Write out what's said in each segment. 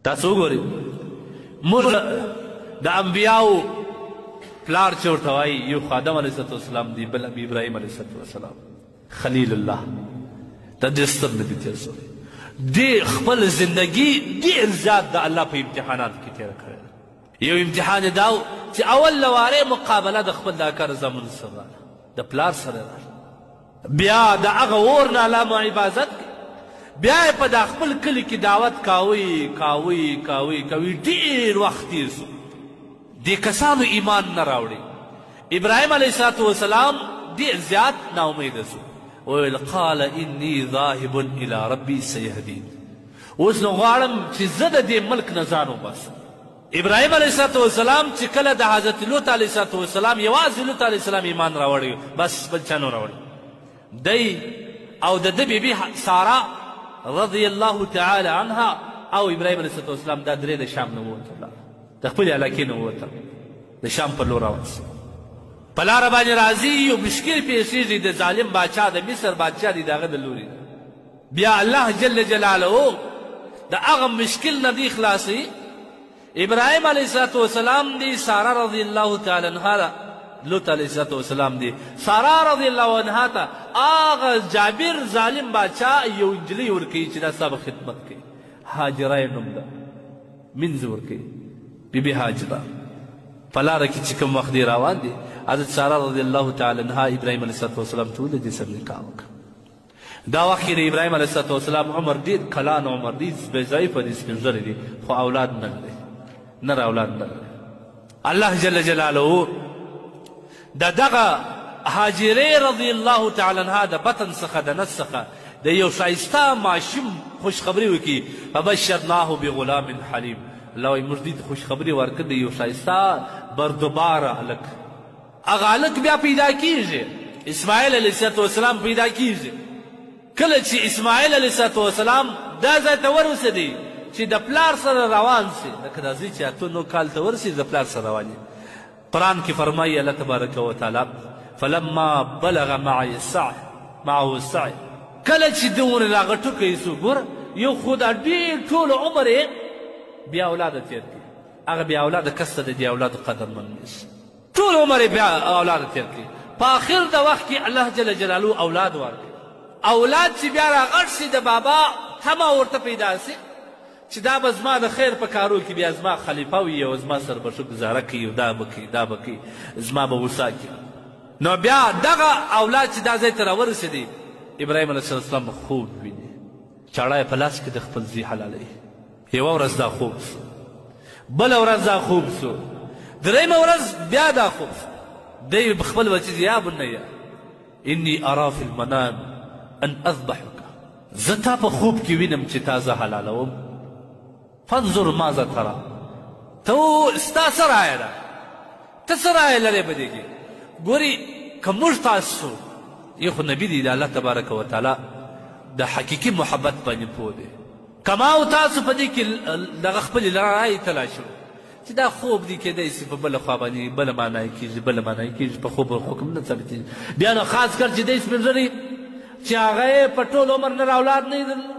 تاسو وګورئ موږ د انبیاو پلار چې ورته وایي یو خادم علیه السلام دی بل ابراهیم علیه السلام خلیل الله دا ډېر ستر نبي تېر شوی دې خپل زندګي ډېر زیات د الله په امتحاناتو کې تېره کړې ده یو امتحان یې دا و چې اول لوارې مقابله د خپل د اکا رضا منځ سره راغله د پلار سره راغله بیا د هغه اور نه الله مو حفاظت کوي بیا یې په دا خپل کلي کې دعوت کاوی ډېر وخت تېر سو دې کسانو ایمان نه راوړي ابراهیم علیه السلام ډېر زیات ناامیده سو وویل قال انی ذاهب الی ربی سیهدین اوس نو غواړم چې زه د دې ملک نه ځان وباسم ابراهیم علیه السلام چې کله د حضرت لوط علیه السلام یوازې لوط علیه السلام ایمان راوړی بس بل چا نه راوړی دی او د ده بیبي ساره رضی الله تعالی عنها او ابراهیم علیه السلام دا درې د شام نه ووتل د خپلې علاقې نه ووتل د شام په لور روان سو په لاره باندې راځي یو مشکل پیښیږي د ظالم باچا د مصر باچا دی د هغه د لوري بیا الله جل جلاله د هغه مشکل نه دی خلاصوي ابراهیم علیه السلام دی ساره رضی الله تعالی عنها لوط علیه السلام دی ساره رضی الله عنها ته هغه جابر ظالم باچا یو نجلۍ ورکوي چې دا ستا به خدمت کوي هاجره یې نوم ده منځ ورکوي بیبي هاجره په لاره کې چې کوم وخت دی روان دی حضرت ساره رضی الله تعالی عنها ابراهیم علیه السلام ته ولید سره نکاح وکړه دا وخت کې د ابراهیم علیه السلام عمر ډېر کلان عمر دی ضعیفه دی سپین ږیری دی خو اولاد نه لري نر اولاد نه لري الله جل جلاله د دغه هاجرې رضی الله تعالی عنها د بطن څخه د نس څخه د یو ښایسته ماشوم خوشخبري وکړي فبشرناه بغلام حلیم الله وایي موږ دې ته خوشخبري ورکړه د یو ښایسته بردباره هلک هغه هلک بیا پیدا کیږي اسماعیل علیه السلام پیدا کیږي کله چې اسماعیل علیه السلام دا ځای ته ورسېدی چې د پلار سره روان سي لکه راځي چې اتو نو کال ته ورسي د پلار سره روان قرآن کې فرمایي الله تبارک وتعالی فلما بلغ معه السعي کله چې دونه هغه ټوکی سو ګوره یو خو دا ډېر ټول عمر یې بیا اولاده تېر کړي هغه بیا اولاده کس ته د دې اولادو قدرمن نیسي ټول عمر یې بیا اولاده تېر کړي په آخر د وخت کې الله جل جلاله اولاد ورکړي اولاد چې بیا راغټ سي د بابا تمه ورته پیدا سي چې دا به زما د خیر په کارو کې بیا زما خلیفه وي او زما سره به ښه ګزاره کوي او دا به کوي زما به وسا کوي نو بیا دغه اولاد چې دا ځای ته راورسېدي ابراهیم علیه السلام خوب ویني چاړه یې په لاس کې د خپل زوی حلالوي یوه ورځ دا خوب سو بله ورځ دا خوب سو درېیمه ورځ بیا دا خوب سو دی خپل بچي یا بنیه انی ارا فی المنام ان اذبحک زه تا په خوب کې وینم چې تا زه حلالوم فانظر ماذا ترى ته ستا څه رایه ده ته څه رایه لرې په دې کې ګورې که موږ تاسو یو خو نبي دی د الله تبارک وتعالی د حقیقي محبت باندې پوه دی که ما او تاسو په دې کې دغه خپلې رایې تلاشو چې دا خوب دی کیدای شي په بله خوا باندې بله معنی کېږي په خوب حکم نه ثابتېږي بیا نو خاص کر چې دی سپین ږیري چې هغه یې په ټول عمر نه اولاد نه یې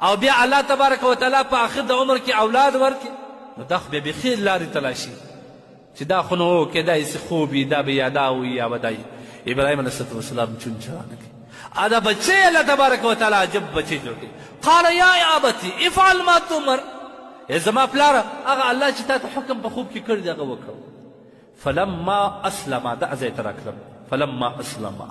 او بیا الله تبارک وتعالی په آخر د عمر کې اولاد ورکړي نو دا خو بیا بیخي لارې تلاشي چې دا خو نو کیدای شي خوب وي دا به یا دا وي یا به دا وي ابراهیم علیه السلام چون چرانه کوي دا بچی الله تبارک وتعالی عجب بچی جوړ کړي قال یا ابتی افعل ما تؤمر ای زما پلاره هغه الله چې تا ته حکم په خوب کې کړی دی هغه وکړه فلما اسلم دا ځای ته راکړم فلما اسلم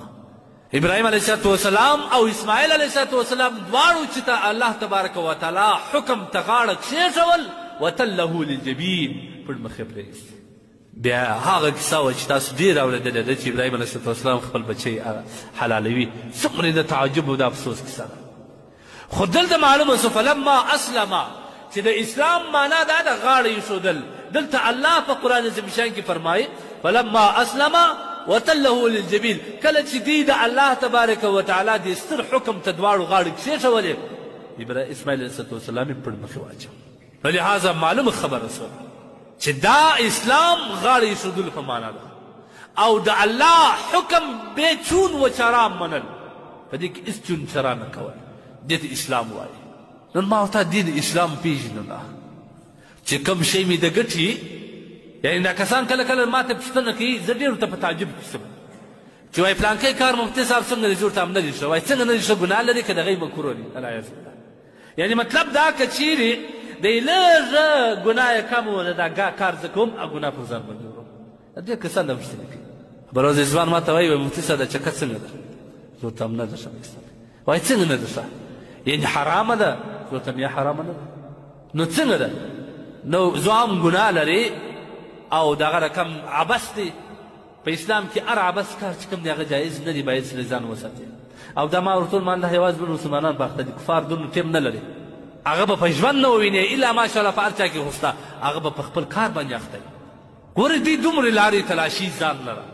ابراهیم علیه السلام او اسماعیل علیه السلام دواړو چې ته الله تبارک وتعالی حکم ته غاړه کېښول وتله للجبین پړ مخې پرېږدي بیا هغه کیسه وه چې تاسو ډېر اورېدلې ده چې ابراهیم علیه السلام خپل بچی حلالوي څومره د تعجب او د افسوس کیسه ده خو دلته معلومه سو فلما اسلم چې د اسلام معنا دا د غاړه ایښودل دلته الله په قرآن عظیم شان کې فرمایي فلما اسلم وتله للجبین کله چې دی د الله تبارک وتعالی د ستر حکم ته دواړو غاړې کېښولې اسماعیل علیه السلام یې پړ مخې واچو لهذا معلومه خبره سوه چې دا اسلام غاړه ایښودلو په معنا ده او د الله حکم بې چون و چرا منل په دې کې هېڅ چون چرا نه کول دې ته اسلام وایي نن ما ورته دین اسلام پېژنو نه چې کوم شی مې د ګټي یعنی دا کسان کله کله ماته پوښتنه کوي زه ډېر ورته په تعجب کې شم چې وایي فلانکی کار مفتي صاحب څنګه دی ورته هم نه دي ښه وایي څنګه نه دي ښه ګناه لري که د هغې مکروه دي العیاذ بالله یعنی مطلب دا که چیرې دی لږه ګناه یې کم وه دا کار زه کوم او ګناه پر ځان باندې وړم ډېر کسان دا پوښتنې کوي بل ورځ ځوان ما ته وایي مفتي صاحب دا چکه څنګه ده زه ورته هم نه ده ښه وایي څنګه نه ده ښه یعنی حرامه ده زه ورته یا حرامه نه ده نو څنګه ده نو زه هم ګناه لري او دغه رقم عبث دی په اسلام کې هر عبث کار چې کوم دی هغه جایز نه دی باید سره ځان وساتي او دا ما ورته ما الله یوازې بل مسلمانان په اخته دي کفار دومره ټیم نه لري هغه به په ژوند نه ووینې الا ماشاءالله په هر چا کې غوسته هغه به په خپل کار باندې اخته وي ګورې دوی دومرې لارې تلاشي ځان لره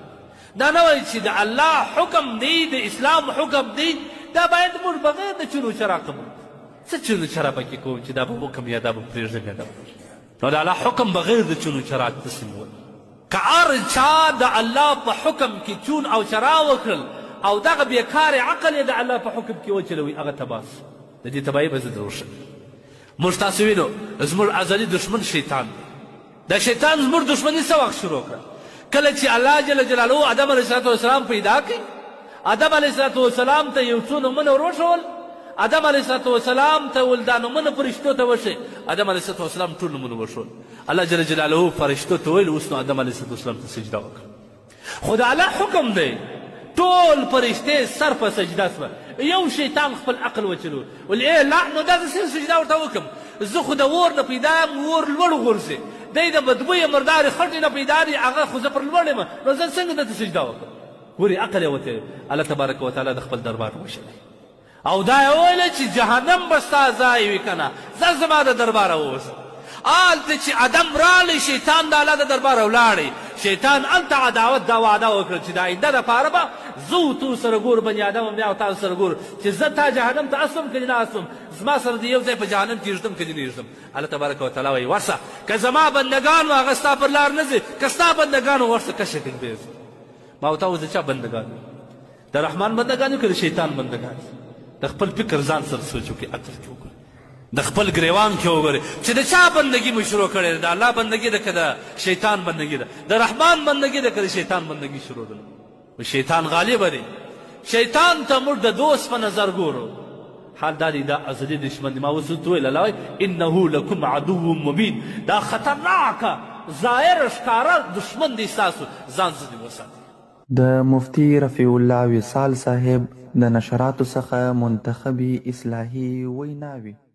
دا نه وایي چې د الله حکم دی د اسلام حکم دی دا باید موږ بغیر د چلو چرا قبول څه چلو چرا پکې کوم چې دا به حکم یا دا به پرېږدم یا دا به نو د الله حکم بغیر د چلو چرا تسلیمول که هر چا د الله په حکم کې چون او چرا وکړل او دغه بیکار عقل یې د الله په حکم کې وچلوي هغه تباه سو د دې تباهي به زه دروښم موږ تاسو وینو زموږ ازلي دښمن شیطان دی دا شیطان زموږ دښمني څه وخت شروع کړه کله چې الله جل جلاله آدم علیه السلام پیدا کړي آدم علیه السلام ته یو څو نومونه وروښول آدم علیه السلام ته ول دا نومونه فرشتو ته وښیي آدم علیه السلام ټول نومونه وښول الله جل جلاله فرشتو ته ویل اوس نو آدم علیه السلام ته سجده وکړه خو د الله حکم دی ټول فرشتې سر په سجده سوه یو شیطان خپل عقل وچلو ول ای لا نو دا زه څنګه سجده ورته وکړم زه خو د اور نه پیدا یم اور لوړ غورځي دی د بدبویه مردارې خټې نه پیدا دی هغه خو زه پر لوړ یم نو زه څنګه درته سجده وکړم ګورې عقل یې وته الله تبارک وتعالی د خپل دربار وشلی او دا یې وویله چې جهنم به ستا ځای وي که نه ځه زما د درباره ووځه هلته چې ادم رالی شیطان د الله د درباره ولاړی شیطان هلته عداوت دا وعده وکړه چې د آینده دپاره به زه تو سره ګور بني ادم بیا او تاسو سره ګور چې زه تا جهنم ته اسوم که نه اسوم زما سره د یو ځای په جهنم کې ږدم که دې نه ږدم الله تبارک وتعالی وایي ورشه که زما بندګان و هغه ستا پر لار نه ځي که ستا بندګان و ورشه کشه کړي بیا ما ورته وویل د چا بندګان د رحمان بندګان یو که د شیطان بندګان د خپل فکر ځان سره سوچ وکړي عقل کې وګورئ د خپل ګریوان کې وګورئ چې د چا بندګي مو شروع کړې ده د الله بندګي ده که د شیطان بندګي ده د رحمان بندګي ده که د شیطان بندګي شروع ده شیطان غالبه دی شیطان ته موږ د دوست په نظر ګورو حال دا دی دا ازلي دشمن دی ما اوس ورته ویل الله وایي انه لکم عدو مبین دا خطرناکه ظاهر ښکاره دشمن دی ستاسو ځان ځنې وساتئ د مفتي رفیع الله وصال صاحب د نشراتو څخه منتخبي اصلاحي ویناوې